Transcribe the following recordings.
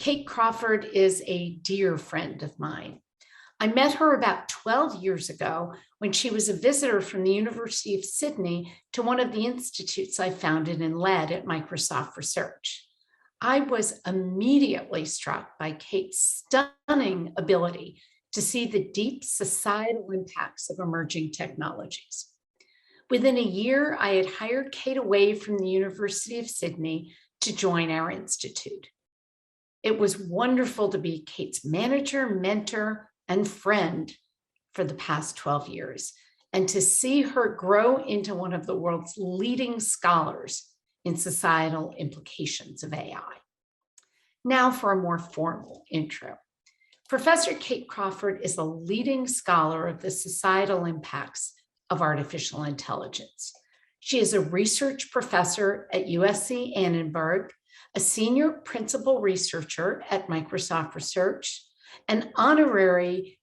Kate Crawford is a dear friend of mine. I met her about 12 years ago when she was a visitor from the University of Sydney to one of the institutes I founded and led at Microsoft Research. I was immediately struck by Kate's stunning ability to see the deep societal impacts of emerging technologies. Within a year, I had hired Kate away from the University of Sydney to join our institute. It was wonderful to be Kate's manager, mentor, and friend for the past 12 years, and to see her grow into one of the world's leading scholars in societal implications of AI. Now for a more formal intro. Professor Kate Crawford is a leading scholar of the societal impacts of artificial intelligence. She is a research professor at USC Annenberg, a senior principal researcher at Microsoft Research, an honorary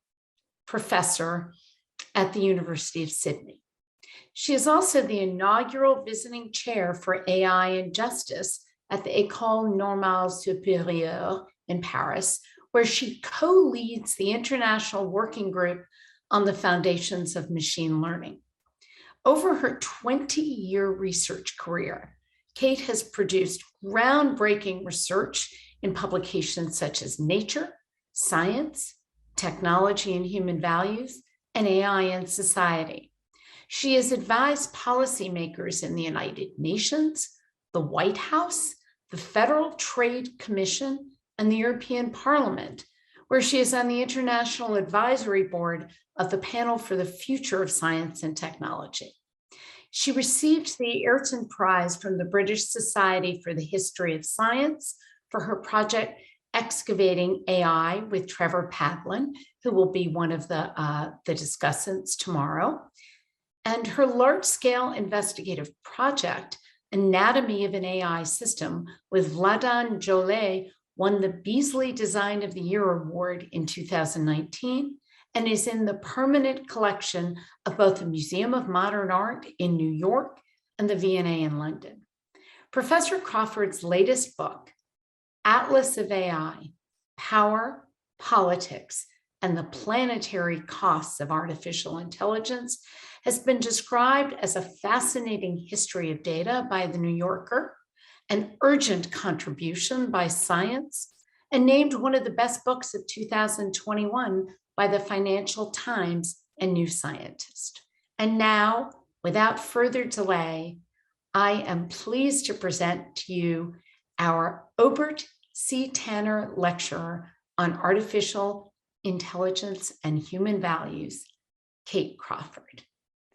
professor at the University of Sydney. She is also the inaugural visiting chair for AI and Justice at the École Normale Supérieure in Paris, where she co-leads the international working group on the foundations of machine learning. Over her 20-year research career, Kate has produced groundbreaking research in publications such as Nature, Science, Technology and Human Values, and AI and Society. She has advised policymakers in the United Nations, the White House, the Federal Trade Commission, and the European Parliament, where she is on the International Advisory Board of the Panel for the Future of Science and Technology. She received the Ayrton Prize from the British Society for the History of Science for her project Excavating AI with Trevor Paglen, who will be one of the discussants tomorrow. And her large-scale investigative project, Anatomy of an AI System, with Vladan Jolet, won the Beasley Design of the Year Award in 2019 and is in the permanent collection of both the Museum of Modern Art in New York and the V&A in London. Professor Crawford's latest book, Atlas of AI, Power, Politics, and the Planetary Costs of Artificial Intelligence, has been described as a fascinating history of data by The New Yorker, an urgent contribution by Science, and named one of the best books of 2021 by the Financial Times and New Scientist. And now, without further delay, I am pleased to present to you our Obert C. Tanner Lecturer on Artificial Intelligence and Human Values, Kate Crawford.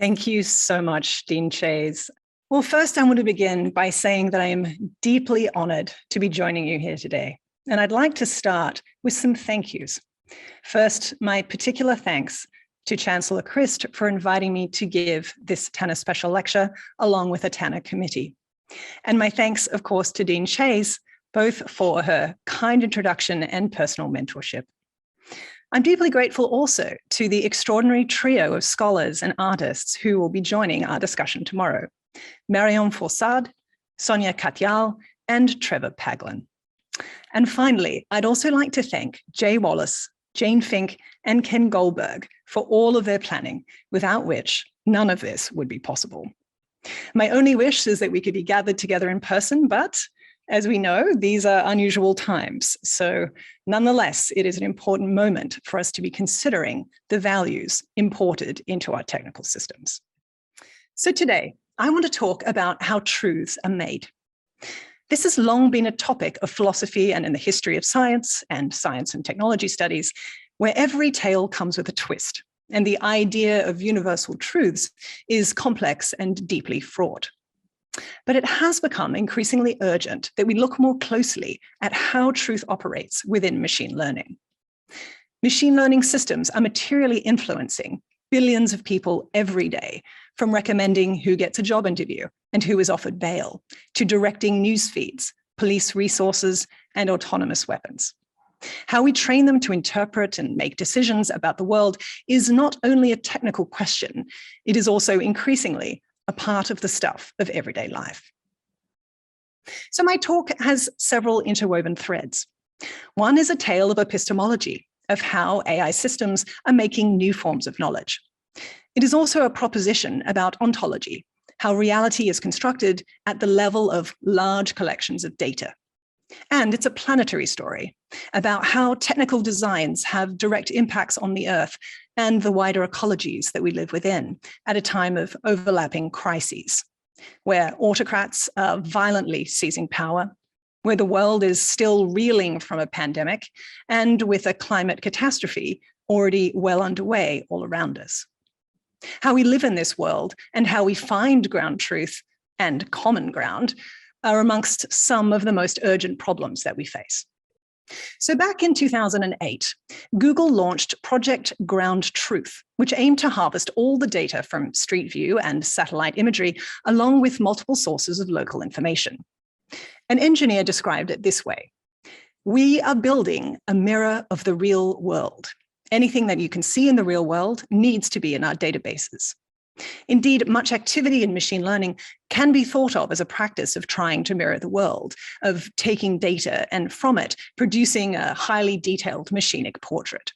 Thank you so much, Dean Chase. Well, first I want to begin by saying that I am deeply honored to be joining you here today. And I'd like to start with some thank yous. First, my particular thanks to Chancellor Christ for inviting me to give this Tanner Special Lecture along with a Tanner committee. And my thanks, of course, to Dean Chase, both for her kind introduction and personal mentorship. I'm deeply grateful also to the extraordinary trio of scholars and artists who will be joining our discussion tomorrow: Marion Foursade, Sonia Katyal, and Trevor Paglen. And finally, I'd also like to thank Jay Wallace, Jane Fink, and Ken Goldberg for all of their planning, without which none of this would be possible. My only wish is that we could be gathered together in person, but as we know, these are unusual times. So nonetheless, it is an important moment for us to be considering the values imported into our technical systems. So today, I want to talk about how truths are made. This has long been a topic of philosophy and in the history of science and technology studies, where every tale comes with a twist, and the idea of universal truths is complex and deeply fraught. But it has become increasingly urgent that we look more closely at how truth operates within machine learning. Machine learning systems are materially influencing billions of people every day, from recommending who gets a job interview and who is offered bail, to directing news feeds, police resources, and autonomous weapons. How we train them to interpret and make decisions about the world is not only a technical question, it is also increasingly a part of the stuff of everyday life. So my talk has several interwoven threads. One is a tale of epistemology, of how AI systems are making new forms of knowledge. It is also a proposition about ontology, how reality is constructed at the level of large collections of data. And it's a planetary story about how technical designs have direct impacts on the Earth and the wider ecologies that we live within at a time of overlapping crises, where autocrats are violently seizing power, where the world is still reeling from a pandemic, and with a climate catastrophe already well underway all around us. How we live in this world and how we find ground truth and common ground are amongst some of the most urgent problems that we face. So back in 2008, Google launched Project Ground Truth, which aimed to harvest all the data from Street View and satellite imagery, along with multiple sources of local information. An engineer described it this way: "We are building a mirror of the real world. Anything that you can see in the real world needs to be in our databases." Indeed, much activity in machine learning can be thought of as a practice of trying to mirror the world, of taking data and from it producing a highly detailed machinic portrait.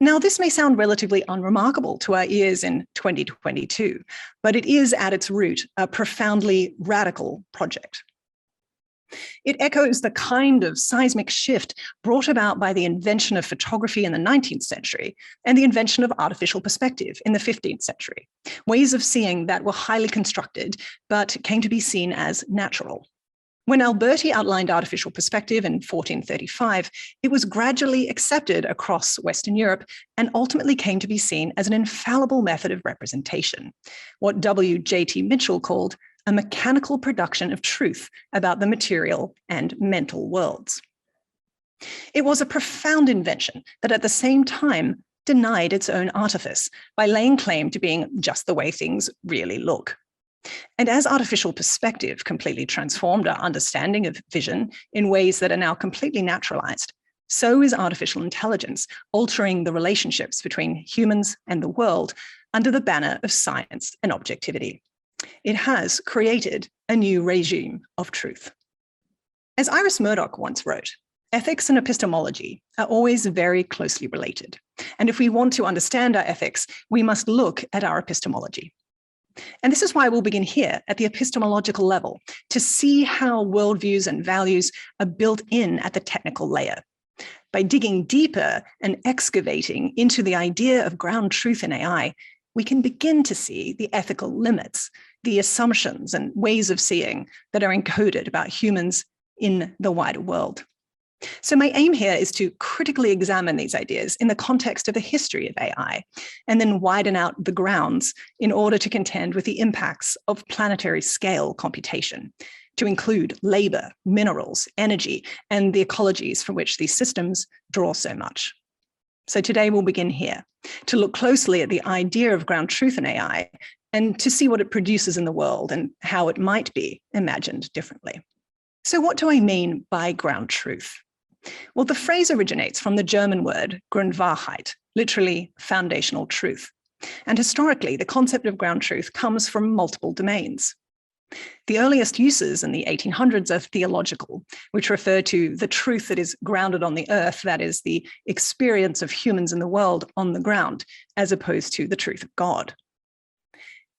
Now, this may sound relatively unremarkable to our ears in 2022, but it is at its root a profoundly radical project. It echoes the kind of seismic shift brought about by the invention of photography in the 19th century and the invention of artificial perspective in the 15th century, ways of seeing that were highly constructed but came to be seen as natural. When Alberti outlined artificial perspective in 1435, it was gradually accepted across Western Europe and ultimately came to be seen as an infallible method of representation, what W.J.T. Mitchell called a mechanical production of truth about the material and mental worlds. It was a profound invention that at the same time denied its own artifice by laying claim to being just the way things really look. And as artificial perspective completely transformed our understanding of vision in ways that are now completely naturalized, so is artificial intelligence altering the relationships between humans and the world under the banner of science and objectivity. It has created a new regime of truth. As Iris Murdoch once wrote, ethics and epistemology are always very closely related. And if we want to understand our ethics, we must look at our epistemology. And this is why we'll begin here at the epistemological level to see how worldviews and values are built in at the technical layer. By digging deeper and excavating into the idea of ground truth in AI, we can begin to see the ethical limits, the assumptions and ways of seeing that are encoded about humans in the wider world. So my aim here is to critically examine these ideas in the context of the history of AI, and then widen out the grounds in order to contend with the impacts of planetary scale computation, to include labor, minerals, energy, and the ecologies from which these systems draw so much. So today we'll begin here, to look closely at the idea of ground truth in AI and to see what it produces in the world and how it might be imagined differently. So what do I mean by ground truth? Well, the phrase originates from the German word Grundwahrheit, literally foundational truth. And historically, the concept of ground truth comes from multiple domains. The earliest uses in the 1800s are theological, which refer to the truth that is grounded on the earth, that is, the experience of humans in the world on the ground, as opposed to the truth of God.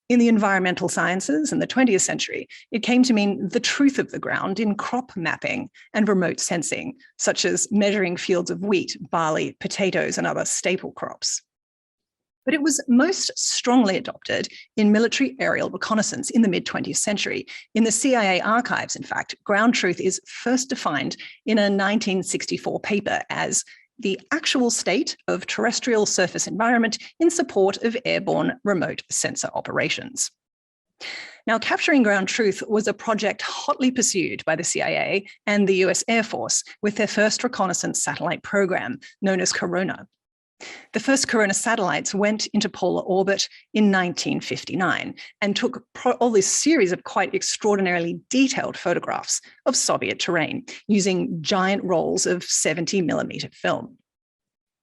In the environmental sciences in the 20th century, it came to mean the truth of the ground in crop mapping and remote sensing, such as measuring fields of wheat, barley, potatoes, and other staple crops. But it was most strongly adopted in military aerial reconnaissance in the mid-20th century. In the CIA archives, in fact, ground truth is first defined in a 1964 paper as the actual state of terrestrial surface environment in support of airborne remote sensor operations. Now, capturing ground truth was a project hotly pursued by the CIA and the US Air Force with their first reconnaissance satellite program, known as Corona. The first Corona satellites went into polar orbit in 1959 and took all this series of quite extraordinarily detailed photographs of Soviet terrain using giant rolls of 70mm film.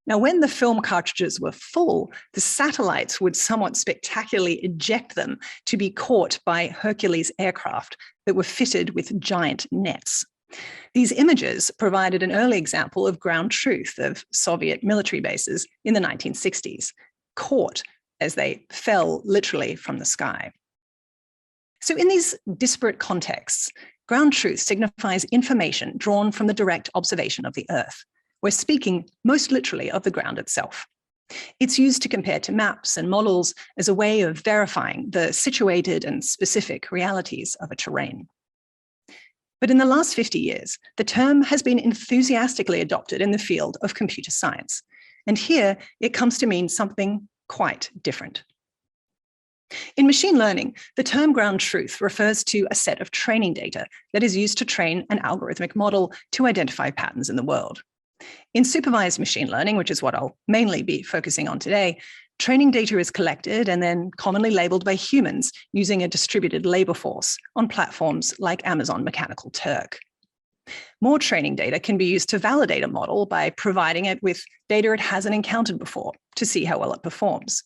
Now, when the film cartridges were full, the satellites would somewhat spectacularly eject them to be caught by Hercules aircraft that were fitted with giant nets. These images provided an early example of ground truth of Soviet military bases in the 1960s, caught as they fell literally from the sky. So in these disparate contexts, ground truth signifies information drawn from the direct observation of the Earth. We're speaking most literally of the ground itself. It's used to compare to maps and models as a way of verifying the situated and specific realities of a terrain. But in the last 50 years, the term has been enthusiastically adopted in the field of computer science. And here it comes to mean something quite different. In machine learning, the term ground truth refers to a set of training data that is used to train an algorithmic model to identify patterns in the world. In supervised machine learning, which is what I'll mainly be focusing on today, training data is collected and then commonly labeled by humans using a distributed labor force on platforms like Amazon Mechanical Turk. More training data can be used to validate a model by providing it with data it hasn't encountered before to see how well it performs.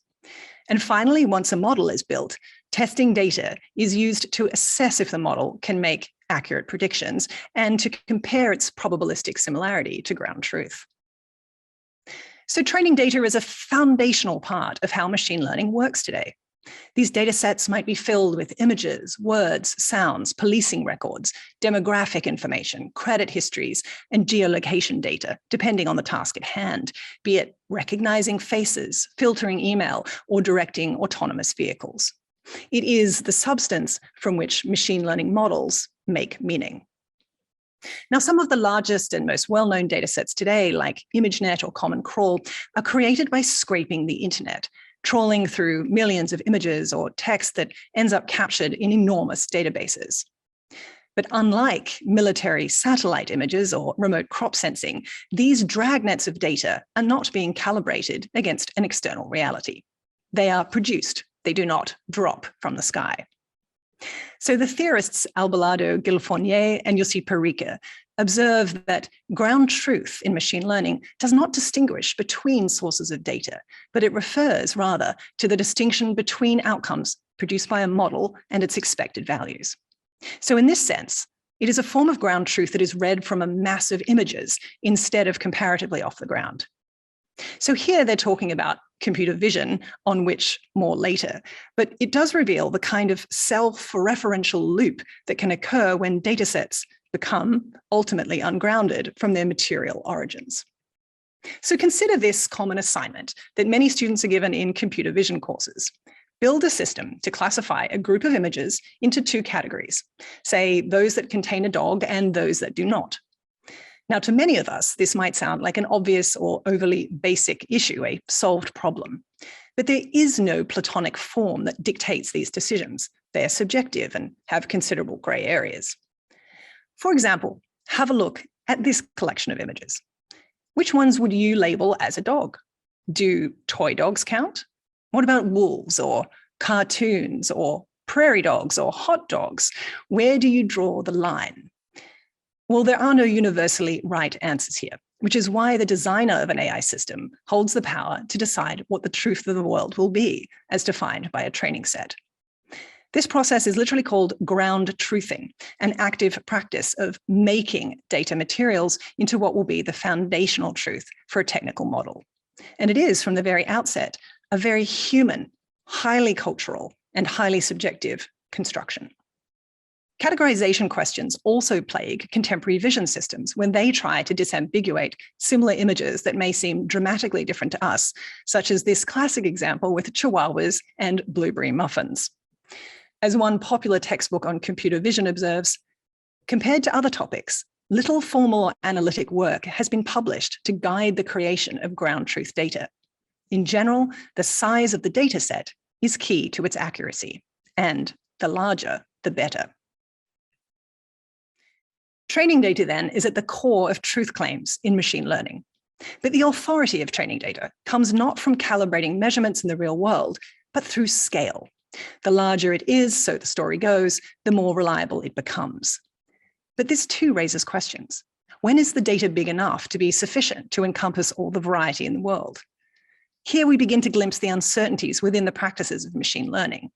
And finally, once a model is built, testing data is used to assess if the model can make accurate predictions and to compare its probabilistic similarity to ground truth. So training data is a foundational part of how machine learning works today. These data sets might be filled with images, words, sounds, policing records, demographic information, credit histories, and geolocation data, depending on the task at hand, be it recognizing faces, filtering email, or directing autonomous vehicles. It is the substance from which machine learning models make meaning. Now, some of the largest and most well-known data sets today, like ImageNet or Common Crawl, are created by scraping the internet, trawling through millions of images or text that ends up captured in enormous databases. But unlike military satellite images or remote crop sensing, these dragnets of data are not being calibrated against an external reality. They are produced. They do not drop from the sky. So the theorists Albalado, Gilfournier, and Yossi Parikh observe that ground truth in machine learning does not distinguish between sources of data, but it refers rather to the distinction between outcomes produced by a model and its expected values. So in this sense, it is a form of ground truth that is read from a mass of images instead of comparatively off the ground. So here they're talking about computer vision, on which more later, but it does reveal the kind of self-referential loop that can occur when datasets become ultimately ungrounded from their material origins. So consider this common assignment that many students are given in computer vision courses. Build a system to classify a group of images into two categories, say those that contain a dog and those that do not. Now, to many of us, this might sound like an obvious or overly basic issue, a solved problem. But there is no Platonic form that dictates these decisions. They are subjective and have considerable gray areas. For example, have a look at this collection of images. Which ones would you label as a dog? Do toy dogs count? What about wolves or cartoons or prairie dogs or hot dogs? Where do you draw the line? Well, there are no universally right answers here, which is why the designer of an AI system holds the power to decide what the truth of the world will be, as defined by a training set. This process is literally called ground truthing, an active practice of making data materials into what will be the foundational truth for a technical model. And it is, from the very outset, a very human, highly cultural, and highly subjective construction. Categorization questions also plague contemporary vision systems when they try to disambiguate similar images that may seem dramatically different to us, such as this classic example with chihuahuas and blueberry muffins. As one popular textbook on computer vision observes, compared to other topics, little formal analytic work has been published to guide the creation of ground truth data. In general, the size of the data set is key to its accuracy, and the larger, the better. Training data, then, is at the core of truth claims in machine learning. But the authority of training data comes not from calibrating measurements in the real world, but through scale. The larger it is, so the story goes, the more reliable it becomes. But this too raises questions. When is the data big enough to be sufficient to encompass all the variety in the world? Here we begin to glimpse the uncertainties within the practices of machine learning.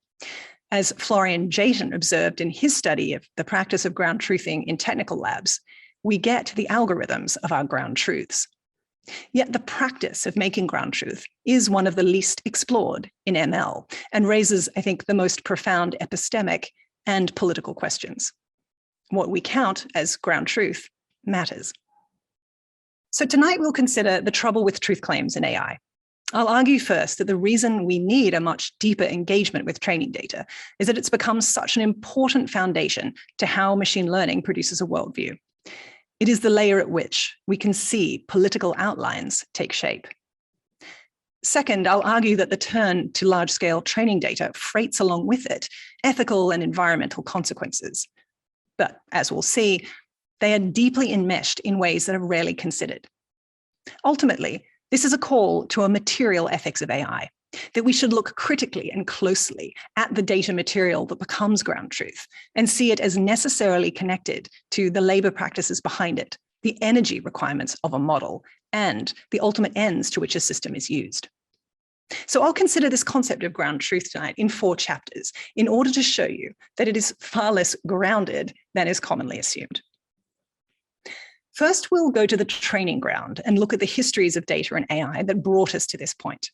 As Florian Jayton observed in his study of the practice of ground truthing in technical labs, we get the algorithms of our ground truths. Yet the practice of making ground truth is one of the least explored in ML and raises, I think, the most profound epistemic and political questions. What we count as ground truth matters. So tonight we'll consider the trouble with truth claims in AI. I'll argue first that the reason we need a much deeper engagement with training data is that it's become such an important foundation to how machine learning produces a worldview. It is the layer at which we can see political outlines take shape. Second, I'll argue that the turn to large-scale training data freights along with it ethical and environmental consequences. But as we'll see, they are deeply enmeshed in ways that are rarely considered. Ultimately, this is a call to a material ethics of AI, that we should look critically and closely at the data material that becomes ground truth and see it as necessarily connected to the labor practices behind it, the energy requirements of a model, and the ultimate ends to which a system is used. So I'll consider this concept of ground truth tonight in 4 chapters in order to show you that it is far less grounded than is commonly assumed. First, we'll go to the training ground and look at the histories of data and AI that brought us to this point.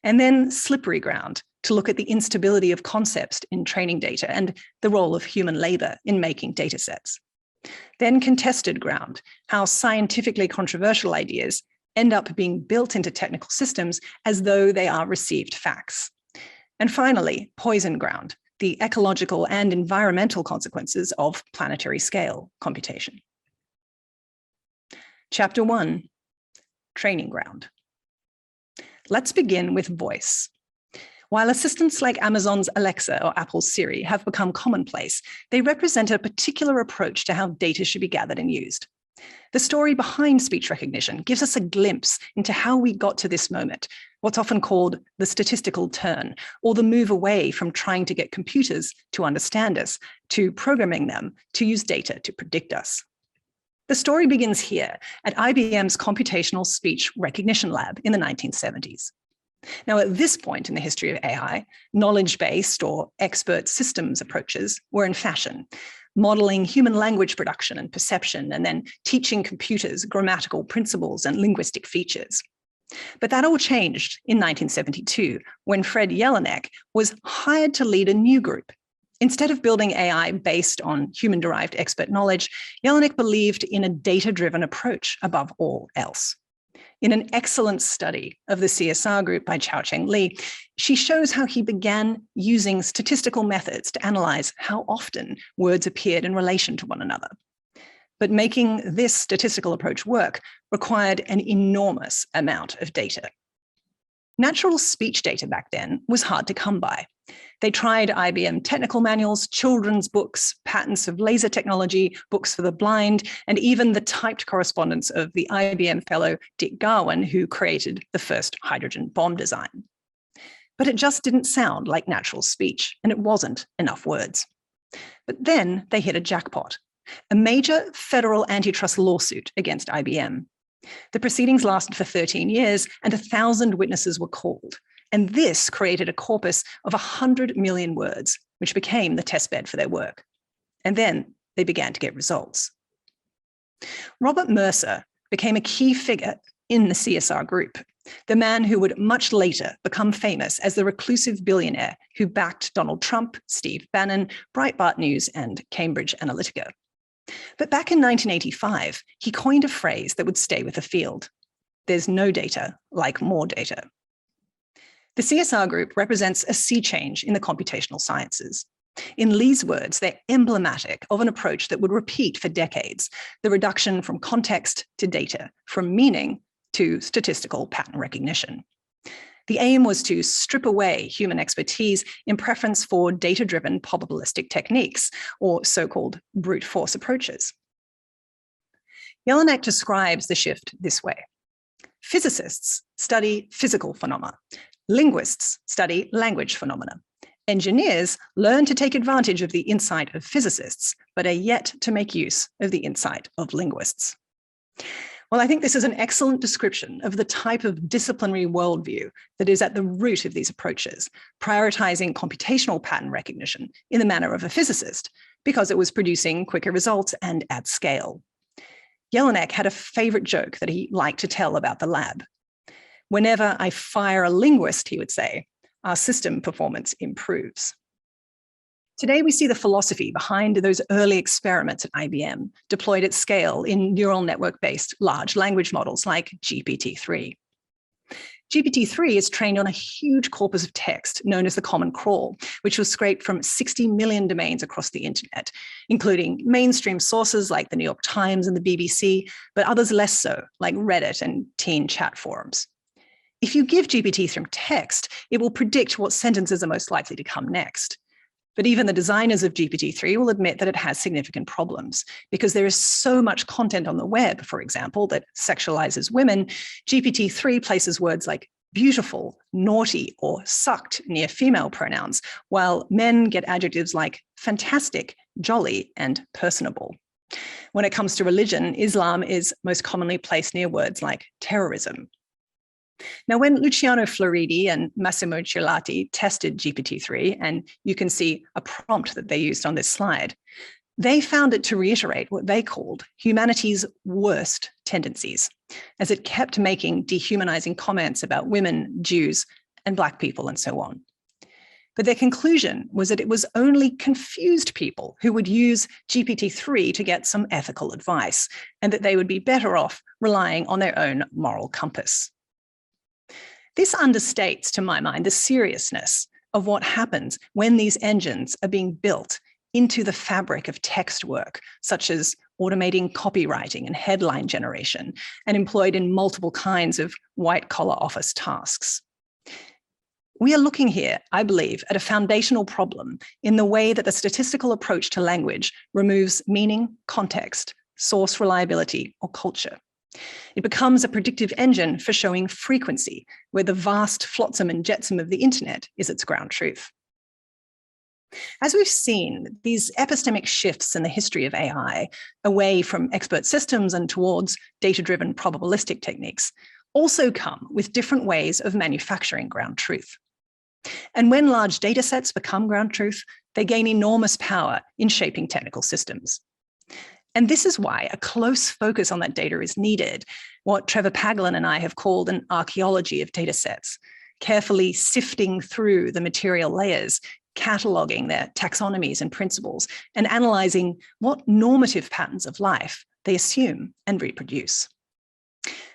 And then slippery ground to look at the instability of concepts in training data and the role of human labor in making data sets. Then contested ground, how scientifically controversial ideas end up being built into technical systems as though they are received facts. And finally, poison ground, the ecological and environmental consequences of planetary scale computation. Chapter 1, training ground. Let's begin with voice. While assistants like Amazon's Alexa or Apple's Siri have become commonplace, they represent a particular approach to how data should be gathered and used. The story behind speech recognition gives us a glimpse into how we got to this moment, what's often called the statistical turn, or the move away from trying to get computers to understand us, to programming them to use data to predict us. The story begins here at IBM's computational speech recognition lab in the 1970s. Now, at this point in the history of AI, knowledge-based or expert systems approaches were in fashion, modeling human language production and perception, and then teaching computers grammatical principles and linguistic features. But that all changed in 1972 when Fred Jelinek was hired to lead a new group. Instead of building AI based on human-derived expert knowledge, Jelinek believed in a data-driven approach above all else. In an excellent study of the CSR group by Chao-Cheng Li, she shows how he began using statistical methods to analyze how often words appeared in relation to one another. But making this statistical approach work required an enormous amount of data. Natural speech data back then was hard to come by. They tried IBM technical manuals, children's books, patents of laser technology, books for the blind, and even the typed correspondence of the IBM fellow Dick Garwin, who created the first hydrogen bomb design. But it just didn't sound like natural speech, and it wasn't enough words. But then they hit a jackpot, a major federal antitrust lawsuit against IBM. The proceedings lasted for 13 years, and 1,000 witnesses were called. And this created a corpus of 100 million words, which became the testbed for their work. And then they began to get results. Robert Mercer became a key figure in the CSR group, the man who would much later become famous as the reclusive billionaire who backed Donald Trump, Steve Bannon, Breitbart News, and Cambridge Analytica. But back in 1985, he coined a phrase that would stay with the field. There's no data like more data. The CSR group represents a sea change in the computational sciences. In Lee's words, they're emblematic of an approach that would repeat for decades, the reduction from context to data, from meaning to statistical pattern recognition. The aim was to strip away human expertise in preference for data-driven probabilistic techniques, or so-called brute force approaches. Jelinek describes the shift this way. Physicists study physical phenomena. Linguists study language phenomena. Engineers learn to take advantage of the insight of physicists, but are yet to make use of the insight of linguists. Well, I think this is an excellent description of the type of disciplinary worldview that is at the root of these approaches, prioritizing computational pattern recognition in the manner of a physicist, because it was producing quicker results and at scale. Jelinek had a favorite joke that he liked to tell about the lab. Whenever I fire a linguist, he would say, our system performance improves. Today, we see the philosophy behind those early experiments at IBM deployed at scale in neural network-based large language models like GPT-3. GPT-3 is trained on a huge corpus of text known as the Common Crawl, which was scraped from 60 million domains across the internet, including mainstream sources like the New York Times and the BBC, but others less so, like Reddit and teen chat forums. If you give GPT-3 text, it will predict what sentences are most likely to come next. But even the designers of GPT-3 will admit that it has significant problems because there is so much content on the web, for example, that sexualizes women. GPT-3 places words like beautiful, naughty, or sucked near female pronouns, while men get adjectives like fantastic, jolly, and personable. When it comes to religion, Islam is most commonly placed near words like terrorism. Now, when Luciano Floridi and Massimo Ciolati tested GPT-3, and you can see a prompt that they used on this slide, they found it to reiterate what they called humanity's worst tendencies, as it kept making dehumanizing comments about women, Jews, and Black people, and so on. But their conclusion was that it was only confused people who would use GPT-3 to get some ethical advice, and that they would be better off relying on their own moral compass. This understates, to my mind, the seriousness of what happens when these engines are being built into the fabric of text work, such as automating copywriting and headline generation, and employed in multiple kinds of white-collar office tasks. We are looking here, I believe, at a foundational problem in the way that the statistical approach to language removes meaning, context, source reliability, or culture. It becomes a predictive engine for showing frequency, where the vast flotsam and jetsam of the internet is its ground truth. As we've seen, these epistemic shifts in the history of AI, away from expert systems and towards data-driven probabilistic techniques, also come with different ways of manufacturing ground truth. And when large data sets become ground truth, they gain enormous power in shaping technical systems. And this is why a close focus on that data is needed, what Trevor Paglen and I have called an archaeology of data sets, carefully sifting through the material layers, cataloging their taxonomies and principles, and analyzing what normative patterns of life they assume and reproduce.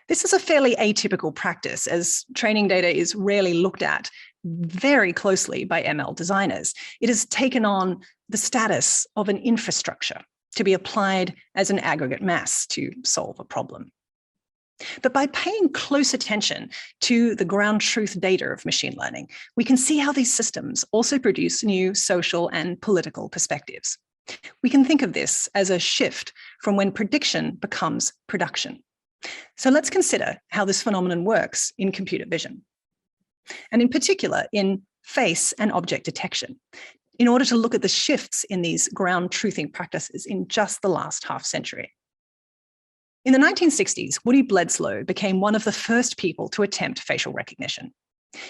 This is a fairly atypical practice, as training data is rarely looked at very closely by ML designers. It has taken on the status of an infrastructure to be applied as an aggregate mass to solve a problem. But by paying close attention to the ground truth data of machine learning, we can see how these systems also produce new social and political perspectives. We can think of this as a shift from when prediction becomes production. So let's consider how this phenomenon works in computer vision, and in particular in face and object detection, in order to look at the shifts in these ground truthing practices in just the last half century. In the 1960s, Woody Bledsoe became one of the first people to attempt facial recognition.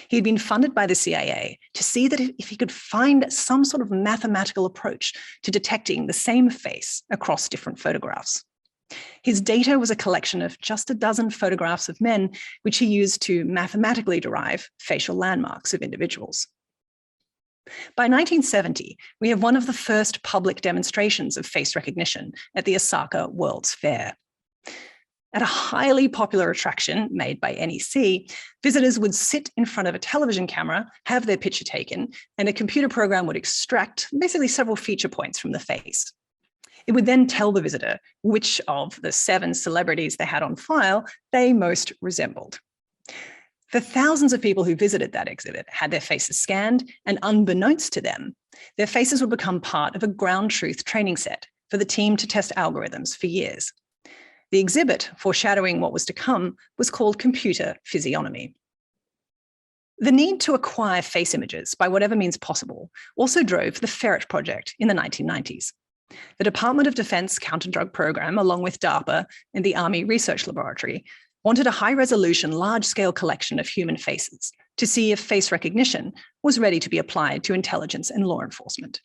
He had been funded by the CIA to see that if he could find some sort of mathematical approach to detecting the same face across different photographs. His data was a collection of just a dozen photographs of men, which he used to mathematically derive facial landmarks of individuals. By 1970, we have one of the first public demonstrations of face recognition at the Osaka World's Fair. At a highly popular attraction made by NEC, visitors would sit in front of a television camera, have their picture taken, and a computer program would extract basically several feature points from the face. It would then tell the visitor which of the 7 celebrities they had on file they most resembled. The thousands of people who visited that exhibit had their faces scanned, and unbeknownst to them, their faces would become part of a ground truth training set for the team to test algorithms for years. The exhibit, foreshadowing what was to come, was called Computer Physiognomy. The need to acquire face images by whatever means possible also drove the Ferret project in the 1990s. The Department of Defense Counter-Drug Program, along with DARPA and the Army Research Laboratory, wanted a high-resolution, large-scale collection of human faces to see if face recognition was ready to be applied to intelligence and law enforcement.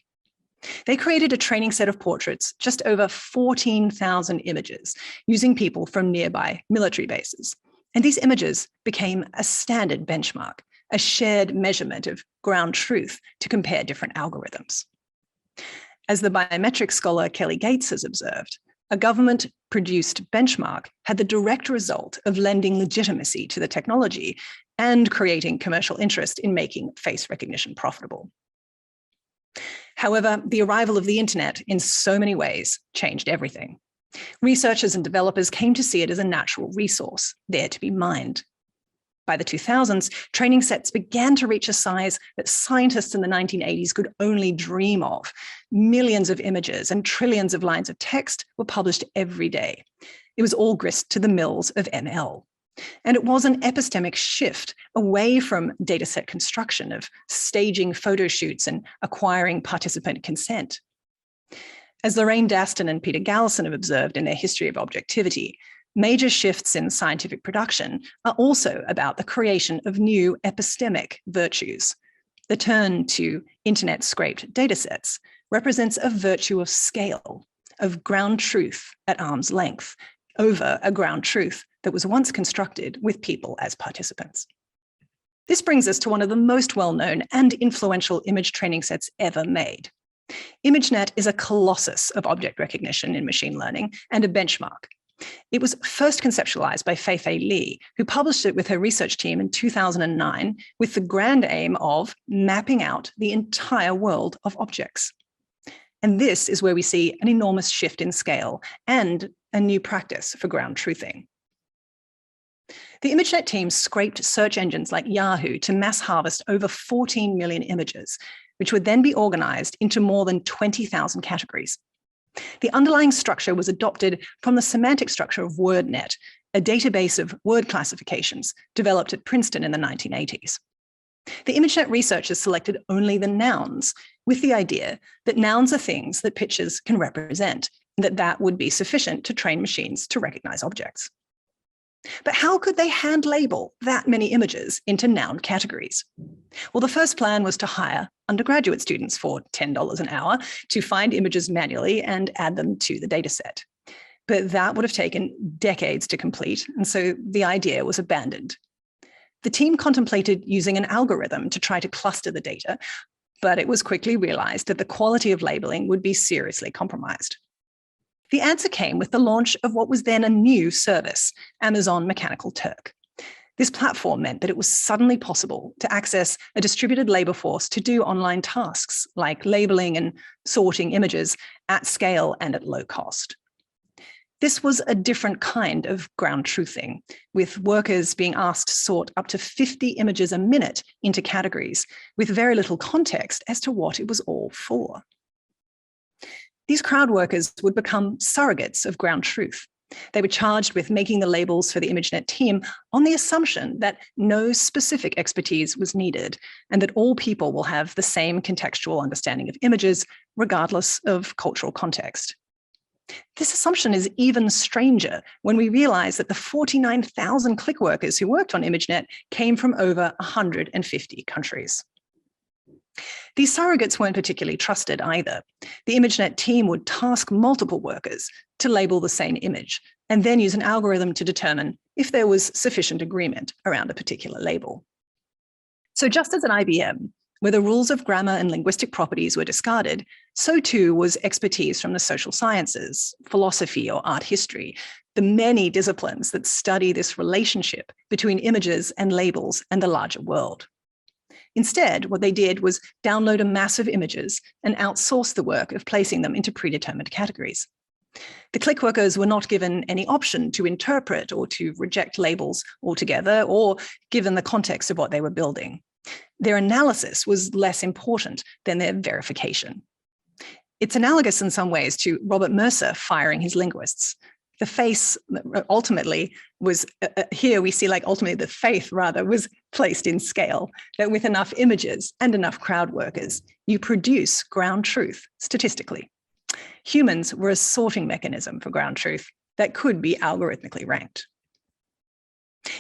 They created a training set of portraits, just over 14,000 images, using people from nearby military bases. And these images became a standard benchmark, a shared measurement of ground truth to compare different algorithms. As the biometric scholar Kelly Gates has observed, a government-produced benchmark had the direct result of lending legitimacy to the technology and creating commercial interest in making face recognition profitable. However, the arrival of the internet in so many ways changed everything. Researchers and developers came to see it as a natural resource, there to be mined. By the 2000s, training sets began to reach a size that scientists in the 1980s could only dream of. Millions of images and trillions of lines of text were published every day. It was all grist to the mills of ML. And it was an epistemic shift away from dataset construction, of staging photo shoots and acquiring participant consent. As Lorraine Daston and Peter Gallison have observed in their History of Objectivity, major shifts in scientific production are also about the creation of new epistemic virtues. The turn to internet-scraped datasets represents a virtue of scale, of ground truth at arm's length, over a ground truth that was once constructed with people as participants. This brings us to one of the most well-known and influential image training sets ever made. ImageNet is a colossus of object recognition in machine learning and a benchmark. It was first conceptualized by Fei-Fei Li, who published it with her research team in 2009 with the grand aim of mapping out the entire world of objects. And this is where we see an enormous shift in scale and a new practice for ground truthing. The ImageNet team scraped search engines like Yahoo to mass harvest over 14 million images, which would then be organized into more than 20,000 categories. The underlying structure was adopted from the semantic structure of WordNet, a database of word classifications developed at Princeton in the 1980s. The ImageNet researchers selected only the nouns, with the idea that nouns are things that pictures can represent, and that would be sufficient to train machines to recognize objects. But how could they hand label that many images into noun categories? Well, the first plan was to hire undergraduate students for $10 an hour to find images manually and add them to the dataset. But that would have taken decades to complete, and so the idea was abandoned. The team contemplated using an algorithm to try to cluster the data, but it was quickly realized that the quality of labeling would be seriously compromised. The answer came with the launch of what was then a new service, Amazon Mechanical Turk. This platform meant that it was suddenly possible to access a distributed labor force to do online tasks like labeling and sorting images at scale and at low cost. This was a different kind of ground truthing, with workers being asked to sort up to 50 images a minute into categories with very little context as to what it was all for. These crowd workers would become surrogates of ground truth. They were charged with making the labels for the ImageNet team on the assumption that no specific expertise was needed and that all people will have the same contextual understanding of images, regardless of cultural context. This assumption is even stranger when we realize that the 49,000 click workers who worked on ImageNet came from over 150 countries. These surrogates weren't particularly trusted either. The ImageNet team would task multiple workers to label the same image and then use an algorithm to determine if there was sufficient agreement around a particular label. So just as at IBM, where the rules of grammar and linguistic properties were discarded, so too was expertise from the social sciences, philosophy, or art history, the many disciplines that study this relationship between images and labels and the larger world. Instead, what they did was download a mass of images and outsource the work of placing them into predetermined categories. The click workers were not given any option to interpret or to reject labels altogether, or given the context of what they were building. Their analysis was less important than their verification. It's analogous in some ways to Robert Mercer firing his linguists. The face ultimately was, here we see ultimately the faith was placed in scale, that with enough images and enough crowd workers, you produce ground truth statistically. Humans were a sorting mechanism for ground truth that could be algorithmically ranked.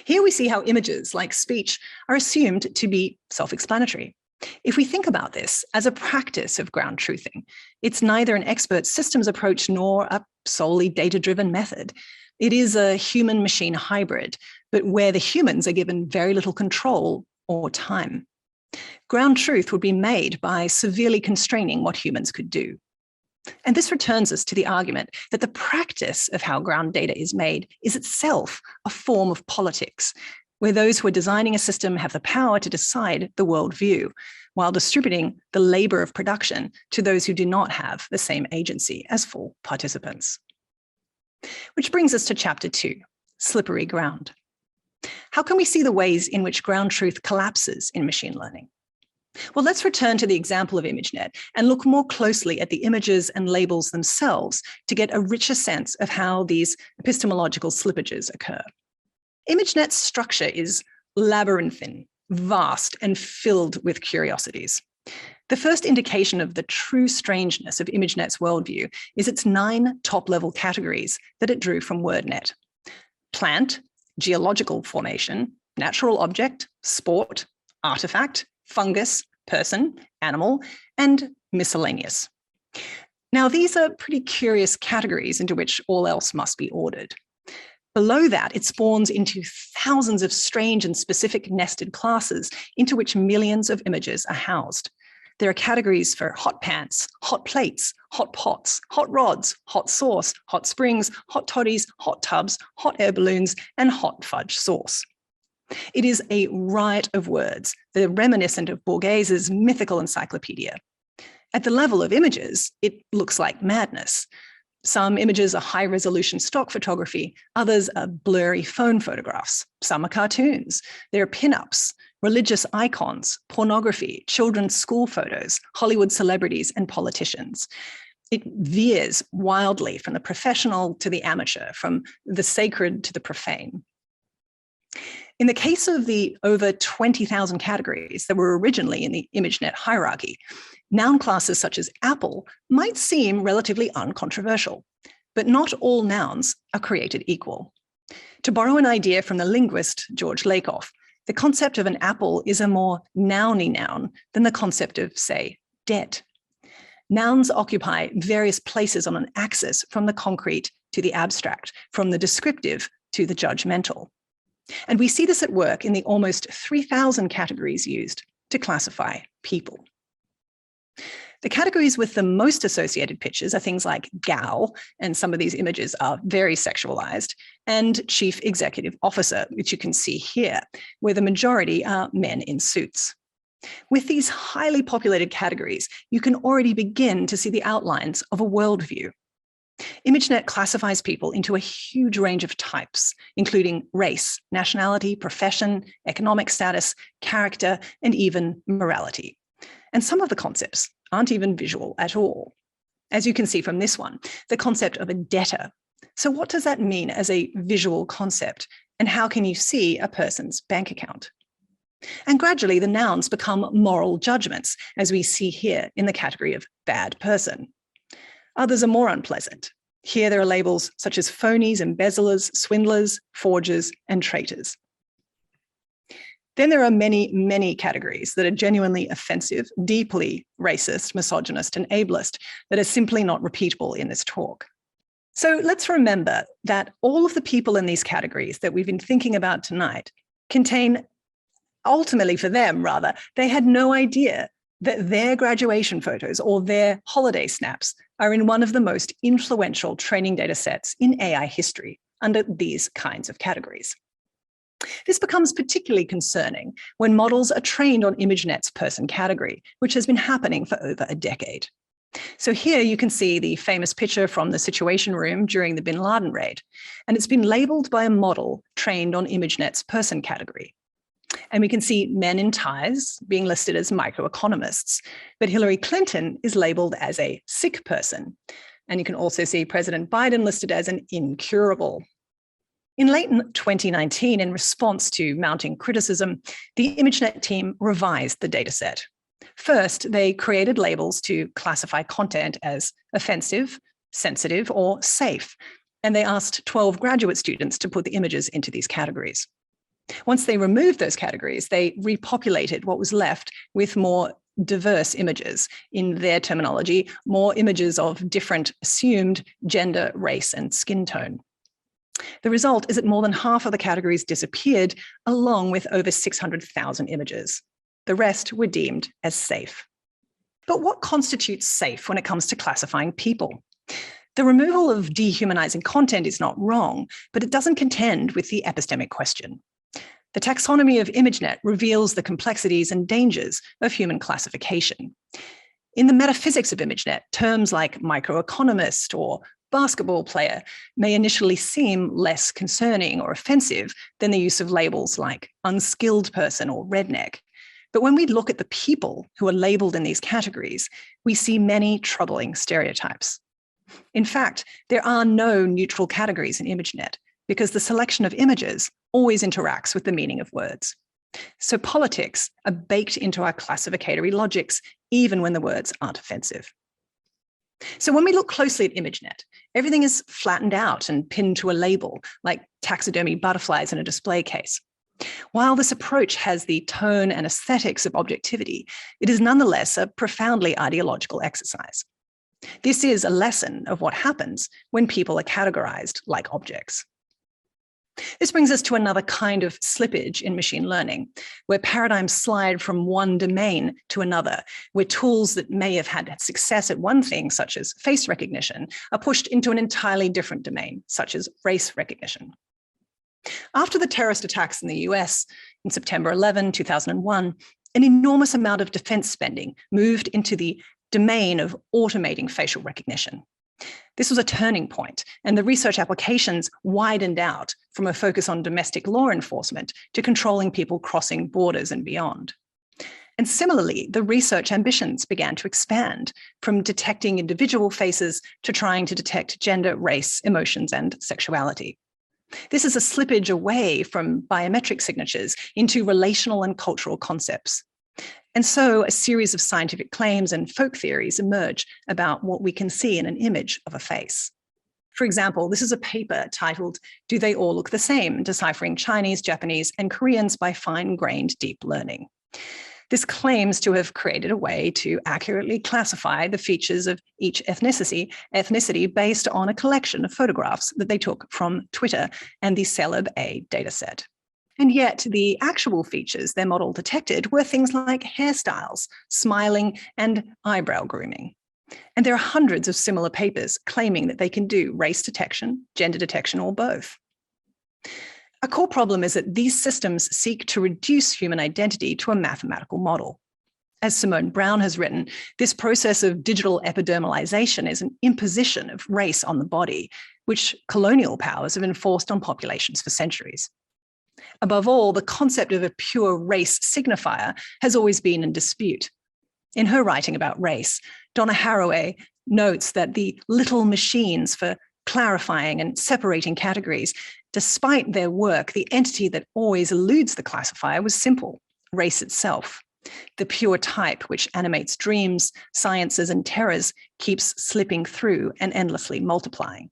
Here we see how images, like speech, are assumed to be self-explanatory. If we think about this as a practice of ground truthing, it's neither an expert systems approach nor a solely data-driven method. It is a human-machine hybrid, but where the humans are given very little control or time. Ground truth would be made by severely constraining what humans could do. And this returns us to the argument that the practice of how ground data is made is itself a form of politics, where those who are designing a system have the power to decide the worldview, while distributing the labor of production to those who do not have the same agency as full participants. Which brings us to chapter 2, slippery ground. How can we see the ways in which ground truth collapses in machine learning? Well, let's return to the example of ImageNet and look more closely at the images and labels themselves to get a richer sense of how these epistemological slippages occur. ImageNet's structure is labyrinthine, vast, and filled with curiosities. The first indication of the true strangeness of ImageNet's worldview is its 9 top-level categories that it drew from WordNet: plant, geological formation, natural object, sport, artifact, fungus, person, animal, and miscellaneous. Now, these are pretty curious categories into which all else must be ordered. Below that, it spawns into thousands of strange and specific nested classes into which millions of images are housed. There are categories for hot pants, hot plates, hot pots, hot rods, hot sauce, hot springs, hot toddies, hot tubs, hot air balloons, and hot fudge sauce. It is a riot of words, the reminiscent of Borgese's mythical encyclopedia. At the level of images, it looks like madness. Some images are high-resolution stock photography, others are blurry phone photographs. Some are cartoons. There are pin-ups, religious icons, pornography, children's school photos, Hollywood celebrities, and politicians. It veers wildly from the professional to the amateur, from the sacred to the profane. In the case of the over 20,000 categories that were originally in the ImageNet hierarchy, noun classes such as apple might seem relatively uncontroversial, but not all nouns are created equal. To borrow an idea from the linguist George Lakoff, the concept of an apple is a more nouny noun than the concept of, say, debt. Nouns occupy various places on an axis from the concrete to the abstract, from the descriptive to the judgmental. And we see this at work in the almost 3,000 categories used to classify people. The categories with the most associated pictures are things like gal, and some of these images are very sexualized, and chief executive officer, which you can see here, where the majority are men in suits. With these highly populated categories, you can already begin to see the outlines of a worldview. ImageNet classifies people into a huge range of types, including race, nationality, profession, economic status, character, and even morality. And some of the concepts aren't even visual at all. As you can see from this one, the concept of a debtor. So what does that mean as a visual concept? And how can you see a person's bank account? And gradually, the nouns become moral judgments, as we see here in the category of bad person. Others are more unpleasant. Here there are labels such as phonies, embezzlers, swindlers, forgers, and traitors. Then there are many, many categories that are genuinely offensive, deeply racist, misogynist, and ableist that are simply not repeatable in this talk. So let's remember that all of the people in these categories that we've been thinking about tonight contain, ultimately for them rather, they had no idea that their graduation photos or their holiday snaps are in one of the most influential training data sets in AI history under these kinds of categories. This becomes particularly concerning when models are trained on ImageNet's person category, which has been happening for over a decade. So here you can see the famous picture from the Situation Room during the Bin Laden raid, and it's been labeled by a model trained on ImageNet's person category. And we can see men in ties being listed as microeconomists, but Hillary Clinton is labeled as a sick person. And you can also see President Biden listed as an incurable. In late 2019, in response to mounting criticism, the ImageNet team revised the dataset. First, they created labels to classify content as offensive, sensitive, or safe. And they asked 12 graduate students to put the images into these categories. Once they removed those categories, they repopulated what was left with more diverse images. In their terminology, more images of different assumed gender, race, and skin tone. The result is that more than half of the categories disappeared, along with over 600,000 images. The rest were deemed as safe. But what constitutes safe when it comes to classifying people? The removal of dehumanizing content is not wrong, but it doesn't contend with the epistemic question. The taxonomy of ImageNet reveals the complexities and dangers of human classification. In the metaphysics of ImageNet, terms like microeconomist or basketball player may initially seem less concerning or offensive than the use of labels like unskilled person or redneck. But when we look at the people who are labeled in these categories, we see many troubling stereotypes. In fact, there are no neutral categories in ImageNet because the selection of images always interacts with the meaning of words. So politics are baked into our classificatory logics, even when the words aren't offensive. So when we look closely at ImageNet, everything is flattened out and pinned to a label, like taxidermy butterflies in a display case. While this approach has the tone and aesthetics of objectivity, it is nonetheless a profoundly ideological exercise. This is a lesson of what happens when people are categorized like objects. This brings us to another kind of slippage in machine learning, where paradigms slide from one domain to another, where tools that may have had success at one thing, such as face recognition, are pushed into an entirely different domain, such as race recognition. After the terrorist attacks in the US in September 11, 2001, an enormous amount of defense spending moved into the domain of automating facial recognition. This was a turning point, and the research applications widened out from a focus on domestic law enforcement to controlling people crossing borders and beyond. And similarly, the research ambitions began to expand from detecting individual faces to trying to detect gender, race, emotions, and sexuality. This is a slippage away from biometric signatures into relational and cultural concepts. And so a series of scientific claims and folk theories emerge about what we can see in an image of a face. For example, this is a paper titled, "Do They All Look the Same? Deciphering Chinese, Japanese, and Koreans by Fine-Grained Deep Learning." This claims to have created a way to accurately classify the features of each ethnicity based on a collection of photographs that they took from Twitter and the Celeb-A dataset. And yet the actual features their model detected were things like hairstyles, smiling, and eyebrow grooming. And there are hundreds of similar papers claiming that they can do race detection, gender detection, or both. A core problem is that these systems seek to reduce human identity to a mathematical model. As Simone Brown has written, this process of digital epidermalization is an imposition of race on the body, which colonial powers have enforced on populations for centuries. Above all, the concept of a pure race signifier has always been in dispute. In her writing about race, Donna Haraway notes that the little machines for clarifying and separating categories, despite their work, the entity that always eludes the classifier was simple, race itself. The pure type, which animates dreams, sciences, and terrors, keeps slipping through and endlessly multiplying.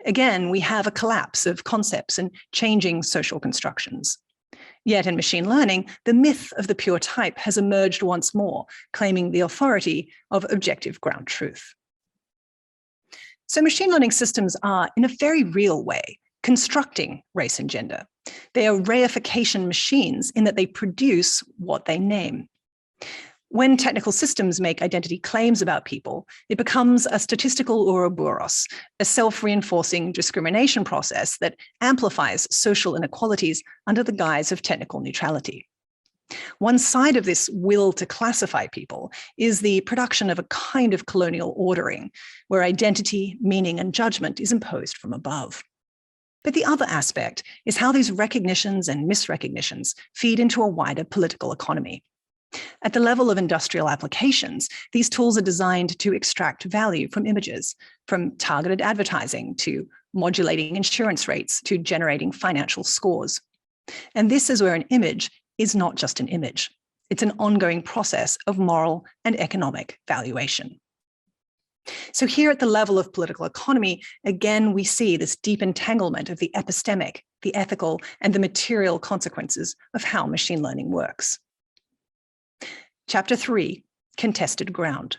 Again, we have a collapse of concepts and changing social constructions. Yet in machine learning, the myth of the pure type has emerged once more, claiming the authority of objective ground truth. So machine learning systems are, in a very real way, constructing race and gender. They are reification machines in that they produce what they name. When technical systems make identity claims about people, it becomes a statistical Ouroboros, a self-reinforcing discrimination process that amplifies social inequalities under the guise of technical neutrality. One side of this will to classify people is the production of a kind of colonial ordering, where identity, meaning, and judgment is imposed from above. But the other aspect is how these recognitions and misrecognitions feed into a wider political economy. At the level of industrial applications, these tools are designed to extract value from images, from targeted advertising to modulating insurance rates to generating financial scores. And this is where an image is not just an image. It's an ongoing process of moral and economic valuation. So here at the level of political economy, again, we see this deep entanglement of the epistemic, the ethical, and the material consequences of how machine learning works. Chapter 3, Contested Ground.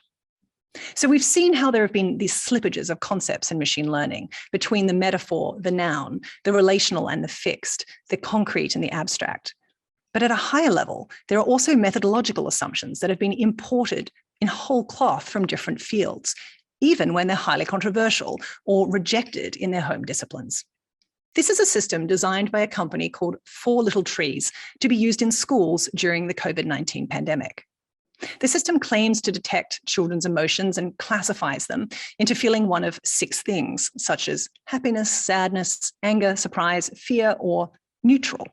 So we've seen how there have been these slippages of concepts in machine learning between the metaphor, the noun, the relational and the fixed, the concrete and the abstract. But at a higher level, there are also methodological assumptions that have been imported in whole cloth from different fields, even when they're highly controversial or rejected in their home disciplines. This is a system designed by a company called 4 Little Trees to be used in schools during the COVID-19 pandemic. The system claims to detect children's emotions and classifies them into feeling one of 6 things, such as happiness, sadness, anger, surprise, fear, or neutral.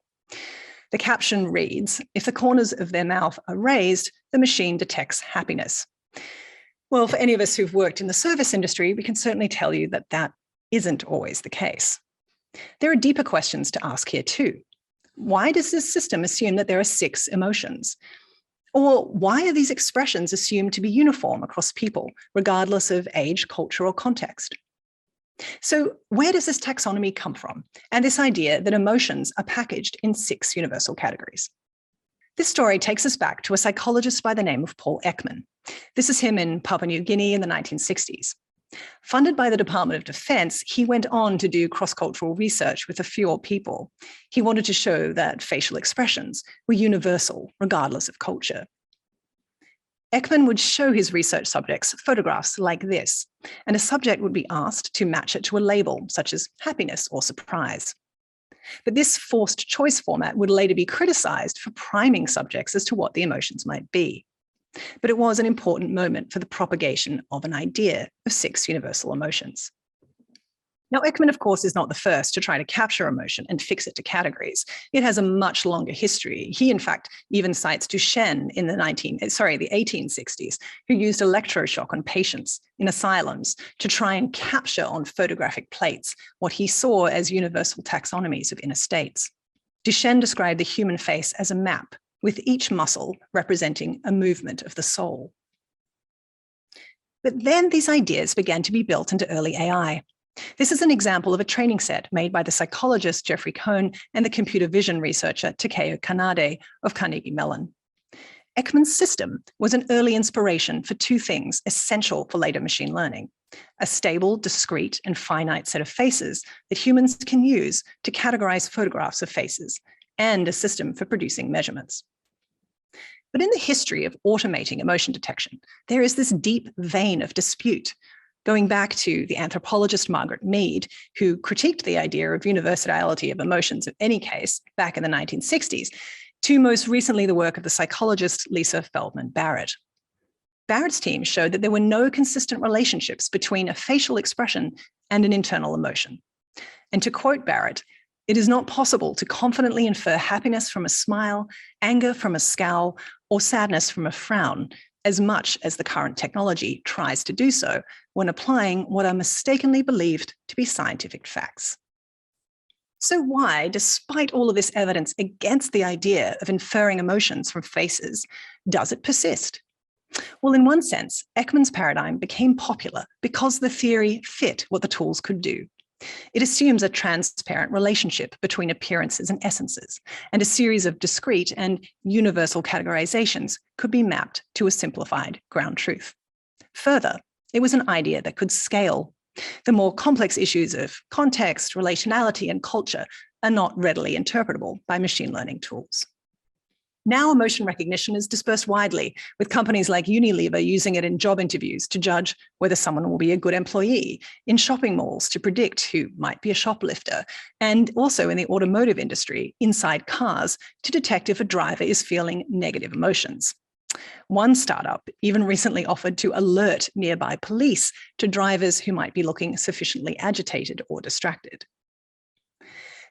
The caption reads, "If the corners of their mouth are raised, the machine detects happiness." Well, for any of us who've worked in the service industry, we can certainly tell you that that isn't always the case. There are deeper questions to ask here too. Why does this system assume that there are 6 emotions? Or why are these expressions assumed to be uniform across people, regardless of age, culture, or context? So where does this taxonomy come from? And this idea that emotions are packaged in 6 universal categories? This story takes us back to a psychologist by the name of Paul Ekman. This is him in Papua New Guinea in the 1960s. Funded by the Department of Defense, he went on to do cross-cultural research with a few people. He wanted to show that facial expressions were universal, regardless of culture. Ekman would show his research subjects photographs like this, and a subject would be asked to match it to a label, such as happiness or surprise. But this forced choice format would later be criticized for priming subjects as to what the emotions might be. But it was an important moment for the propagation of an idea of 6 universal emotions. Now, Ekman, of course, is not the first to try to capture emotion and fix it to categories. It has a much longer history. He, in fact, even cites Duchenne in the 1860s, who used electroshock on patients in asylums to try and capture on photographic plates what he saw as universal taxonomies of inner states. Duchenne described the human face as a map, with each muscle representing a movement of the soul. But then these ideas began to be built into early AI. This is an example of a training set made by the psychologist Jeffrey Cohn and the computer vision researcher Takeo Kanade of Carnegie Mellon. Ekman's system was an early inspiration for 2 things essential for later machine learning: a stable, discrete, and finite set of faces that humans can use to categorize photographs of faces, and a system for producing measurements. But in the history of automating emotion detection, there is this deep vein of dispute, going back to the anthropologist Margaret Mead, who critiqued the idea of universality of emotions in any case back in the 1960s, to most recently the work of the psychologist Lisa Feldman Barrett. Barrett's team showed that there were no consistent relationships between a facial expression and an internal emotion. And to quote Barrett, "It is not possible to confidently infer happiness from a smile, anger from a scowl, or sadness from a frown, as much as the current technology tries to do so when applying what are mistakenly believed to be scientific facts." So why, despite all of this evidence against the idea of inferring emotions from faces, does it persist? Well, in one sense, Ekman's paradigm became popular because the theory fit what the tools could do. It assumes a transparent relationship between appearances and essences, and a series of discrete and universal categorizations could be mapped to a simplified ground truth. Further, it was an idea that could scale. The more complex issues of context, relationality, and culture are not readily interpretable by machine learning tools. Now emotion recognition is dispersed widely, with companies like Unilever using it in job interviews to judge whether someone will be a good employee, in shopping malls to predict who might be a shoplifter, and also in the automotive industry, inside cars, to detect if a driver is feeling negative emotions. One startup even recently offered to alert nearby police to drivers who might be looking sufficiently agitated or distracted.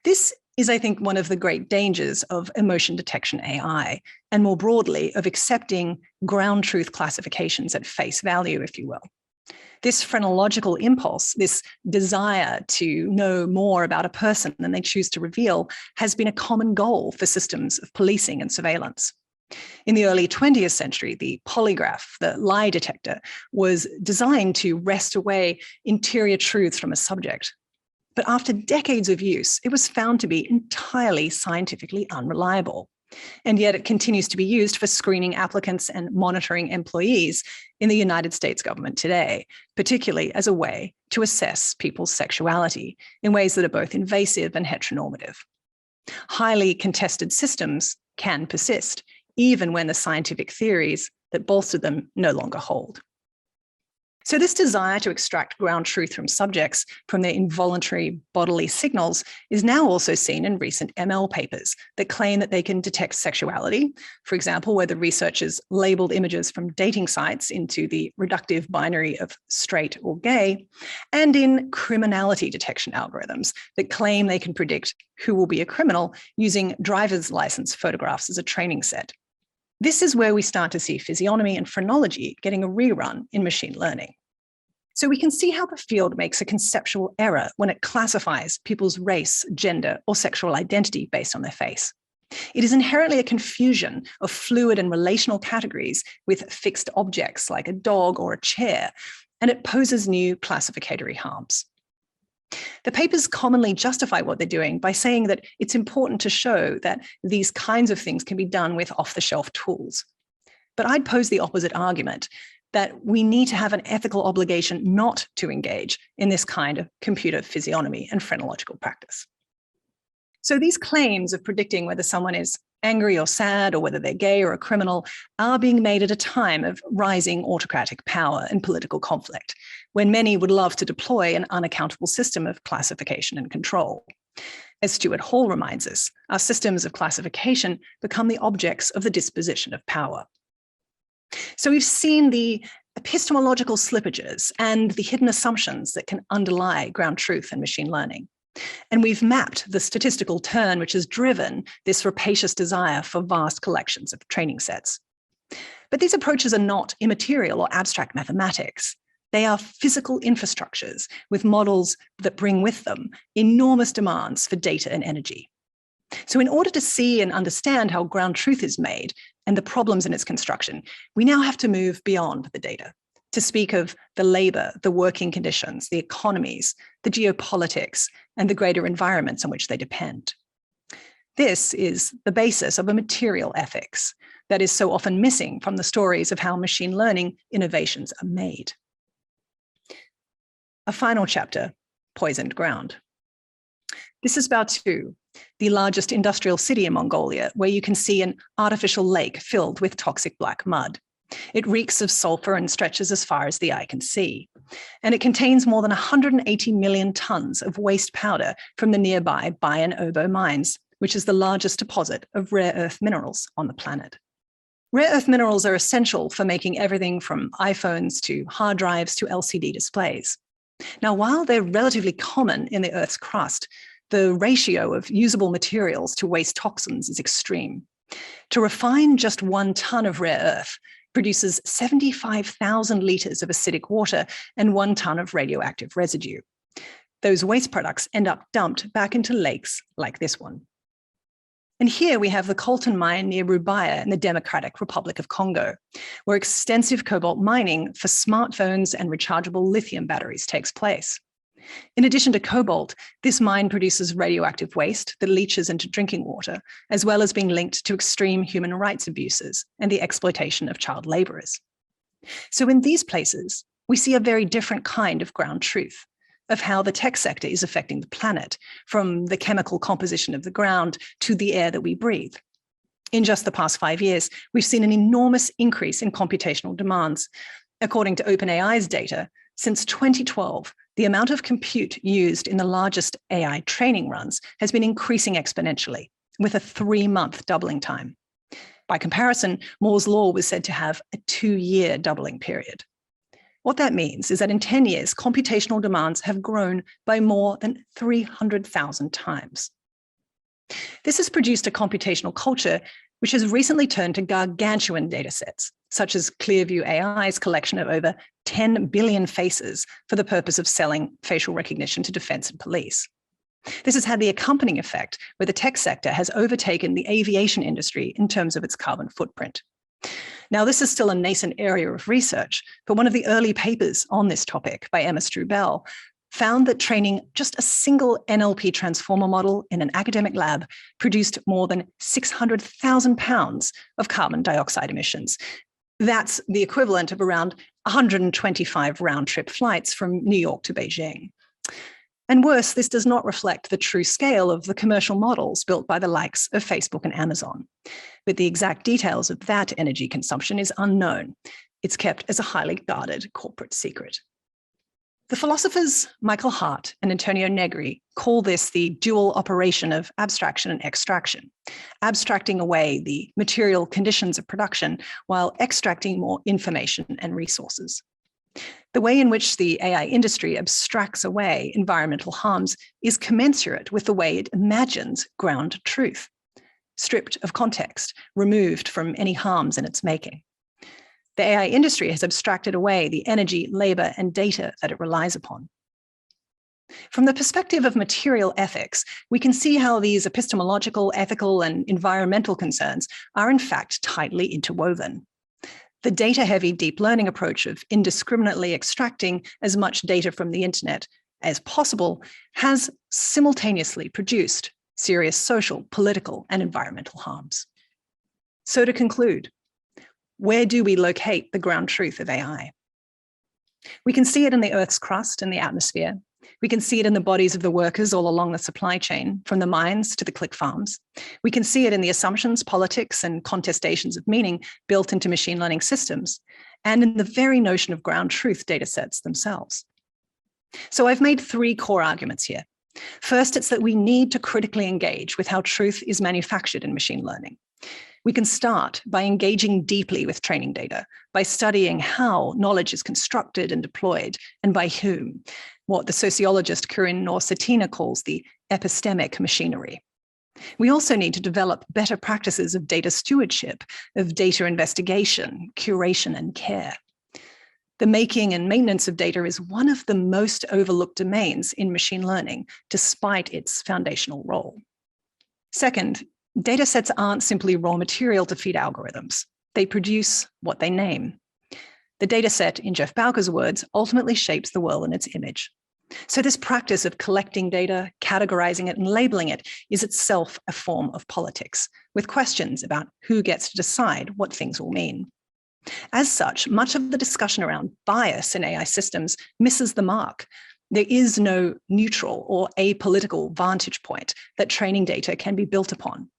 This is, I think, one of the great dangers of emotion detection AI, and more broadly, of accepting ground truth classifications at face value, if you will. This phrenological impulse, this desire to know more about a person than they choose to reveal, has been a common goal for systems of policing and surveillance. In the early 20th century, the polygraph, the lie detector, was designed to wrest away interior truths from a subject. But after decades of use, it was found to be entirely scientifically unreliable. And yet it continues to be used for screening applicants and monitoring employees in the United States government today, particularly as a way to assess people's sexuality in ways that are both invasive and heteronormative. Highly contested systems can persist, even when the scientific theories that bolstered them no longer hold. So this desire to extract ground truth from subjects from their involuntary bodily signals is now also seen in recent ML papers that claim that they can detect sexuality, for example, where the researchers labeled images from dating sites into the reductive binary of straight or gay, and in criminality detection algorithms that claim they can predict who will be a criminal using driver's license photographs as a training set. This is where we start to see physiognomy and phrenology getting a rerun in machine learning. So we can see how the field makes a conceptual error when it classifies people's race, gender, or sexual identity based on their face. It is inherently a confusion of fluid and relational categories with fixed objects like a dog or a chair, and it poses new classificatory harms. The papers commonly justify what they're doing by saying that it's important to show that these kinds of things can be done with off-the-shelf tools. But I'd pose the opposite argument, that we need to have an ethical obligation not to engage in this kind of computer physiognomy and phrenological practice. So these claims of predicting whether someone is angry or sad, or whether they're gay or a criminal, are being made at a time of rising autocratic power and political conflict, when many would love to deploy an unaccountable system of classification and control. As Stuart Hall reminds us, our systems of classification become the objects of the disposition of power. So we've seen the epistemological slippages and the hidden assumptions that can underlie ground truth and machine learning. And we've mapped the statistical turn which has driven this rapacious desire for vast collections of training sets. But these approaches are not immaterial or abstract mathematics. They are physical infrastructures with models that bring with them enormous demands for data and energy. So in order to see and understand how ground truth is made and the problems in its construction, we now have to move beyond the data, to speak of the labor, the working conditions, the economies, the geopolitics, and the greater environments on which they depend. This is the basis of a material ethics that is so often missing from the stories of how machine learning innovations are made. A final chapter, poisoned ground. This is Baotou, the largest industrial city in Mongolia, where you can see an artificial lake filled with toxic black mud. It reeks of sulfur and stretches as far as the eye can see. And it contains more than 180 million tons of waste powder from the nearby Bayan Obo mines, which is the largest deposit of rare earth minerals on the planet. Rare earth minerals are essential for making everything from iPhones to hard drives to LCD displays. Now, while they're relatively common in the Earth's crust, the ratio of usable materials to waste toxins is extreme. To refine just 1 ton of rare earth produces 75,000 liters of acidic water and 1 ton of radioactive residue. Those waste products end up dumped back into lakes like this one. And here we have the Coltan mine near Rubaya in the Democratic Republic of Congo, where extensive cobalt mining for smartphones and rechargeable lithium batteries takes place. In addition to cobalt, this mine produces radioactive waste that leaches into drinking water, as well as being linked to extreme human rights abuses and the exploitation of child laborers. So in these places, we see a very different kind of ground truth of how the tech sector is affecting the planet, from the chemical composition of the ground to the air that we breathe. In just the past 5 years, we've seen an enormous increase in computational demands. According to OpenAI's data, since 2012, the amount of compute used in the largest AI training runs has been increasing exponentially, with a 3-month doubling time. By comparison, Moore's law was said to have a 2-year doubling period. What that means is that in 10 years, computational demands have grown by more than 300,000 times. This has produced a computational culture which has recently turned to gargantuan datasets, such as Clearview AI's collection of over 10 billion faces for the purpose of selling facial recognition to defense and police. This has had the accompanying effect where the tech sector has overtaken the aviation industry in terms of its carbon footprint. Now, this is still a nascent area of research, but one of the early papers on this topic by Emma Struebel found that training just a single NLP transformer model in an academic lab produced more than 600,000 pounds of carbon dioxide emissions. That's the equivalent of around 125 round-trip flights from New York to Beijing. And worse, this does not reflect the true scale of the commercial models built by the likes of Facebook and Amazon. But the exact details of that energy consumption is unknown. It's kept as a highly guarded corporate secret. The philosophers Michael Hart and Antonio Negri call this the dual operation of abstraction and extraction, abstracting away the material conditions of production while extracting more information and resources. The way in which the AI industry abstracts away environmental harms is commensurate with the way it imagines ground truth, stripped of context, removed from any harms in its making. The AI industry has abstracted away the energy, labor, and data that it relies upon. From the perspective of material ethics, we can see how these epistemological, ethical, and environmental concerns are in fact tightly interwoven. The data-heavy deep learning approach of indiscriminately extracting as much data from the internet as possible has simultaneously produced serious social, political, and environmental harms. So to conclude, where do we locate the ground truth of AI? We can see it in the Earth's crust and the atmosphere. We can see it in the bodies of the workers all along the supply chain, from the mines to the click farms. We can see it in the assumptions, politics, and contestations of meaning built into machine learning systems, and in the very notion of ground truth data sets themselves. So I've made three core arguments here. First, it's that we need to critically engage with how truth is manufactured in machine learning. We can start by engaging deeply with training data, by studying how knowledge is constructed and deployed, and by whom, what the sociologist Corinne Norsetina calls the epistemic machinery. We also need to develop better practices of data stewardship, of data investigation, curation, and care. The making and maintenance of data is one of the most overlooked domains in machine learning, despite its foundational role. Second, data sets aren't simply raw material to feed algorithms. They produce what they name. The data set, in Jeff Bowker's words, ultimately shapes the world in its image. So this practice of collecting data, categorizing it, and labeling it is itself a form of politics, with questions about who gets to decide what things will mean. As such, much of the discussion around bias in AI systems misses the mark. There is no neutral or apolitical vantage point that training data can be built upon.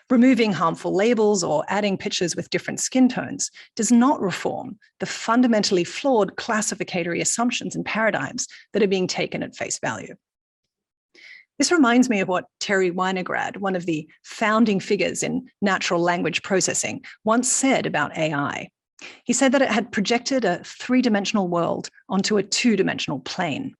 Removing harmful labels or adding pictures with different skin tones does not reform the fundamentally flawed classificatory assumptions and paradigms that are being taken at face value. This reminds me of what Terry Winograd, one of the founding figures in natural language processing, once said about AI. He said that it had projected a three-dimensional world onto a two-dimensional plane.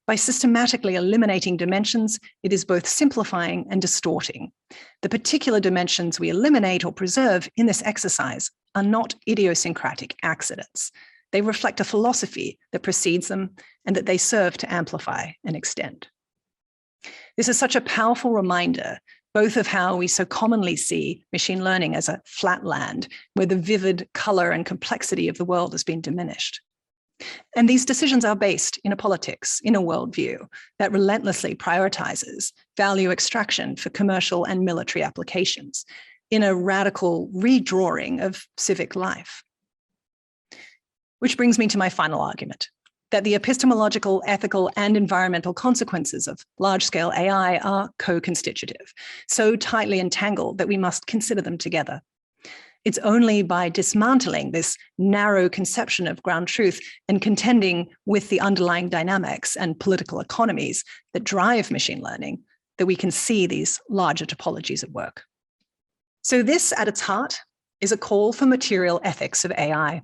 By systematically eliminating dimensions, it is both simplifying and distorting. The particular dimensions we eliminate or preserve in this exercise are not idiosyncratic accidents. They reflect a philosophy that precedes them and that they serve to amplify and extend. This is such a powerful reminder both of how we so commonly see machine learning as a flat land where the vivid color and complexity of the world has been diminished. And these decisions are based in a politics, in a worldview that relentlessly prioritizes value extraction for commercial and military applications, in a radical redrawing of civic life. Which brings me to my final argument, that the epistemological, ethical, and environmental consequences of large-scale AI are co-constitutive, so tightly entangled that we must consider them together. It's only by dismantling this narrow conception of ground truth and contending with the underlying dynamics and political economies that drive machine learning that we can see these larger topologies at work. So this, at its heart, is a call for material ethics of AI.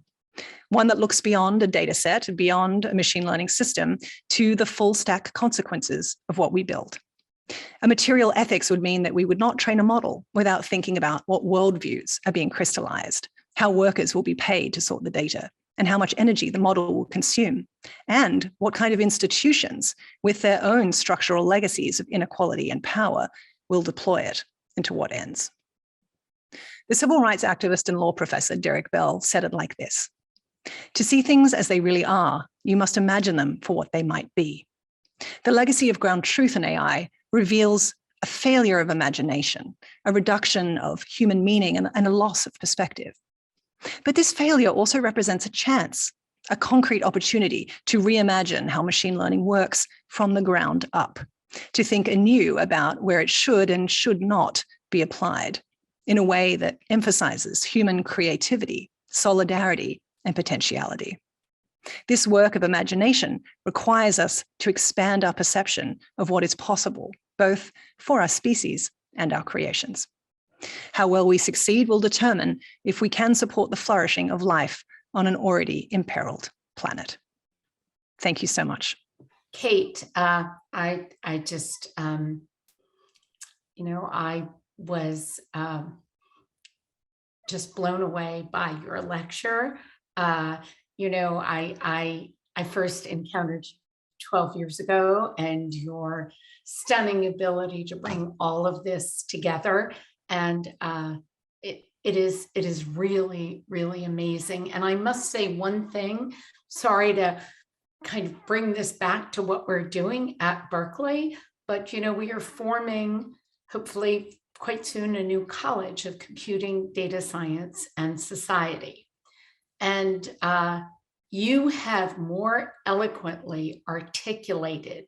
One that looks beyond a data set, beyond a machine learning system, to the full stack consequences of what we build. A material ethics would mean that we would not train a model without thinking about what worldviews are being crystallized, how workers will be paid to sort the data, and how much energy the model will consume, and what kind of institutions with their own structural legacies of inequality and power will deploy it and to what ends. The civil rights activist and law professor Derek Bell said it like this: "To see things as they really are, you must imagine them for what they might be." The legacy of ground truth in AI reveals a failure of imagination, a reduction of human meaning, and a loss of perspective. But this failure also represents a chance, a concrete opportunity to reimagine how machine learning works from the ground up, to think anew about where it should and should not be applied in a way that emphasizes human creativity, solidarity, and potentiality. This work of imagination requires us to expand our perception of what is possible, both for our species and our creations. How well we succeed will determine if we can support the flourishing of life on an already imperiled planet. Thank you so much. Kate, I just, I was just blown away by your lecture. I first encountered you 12 years ago, and your stunning ability to bring all of this together. And it is really, really amazing. And I must say one thing, sorry to kind of bring this back to what we're doing at Berkeley, but we are forming, hopefully quite soon, a new college of computing, data science, and society. And you have more eloquently articulated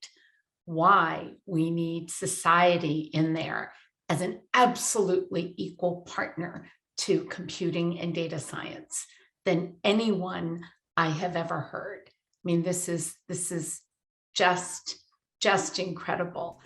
why we need society in there as an absolutely equal partner to computing and data science than anyone I have ever heard. I mean, this is just incredible.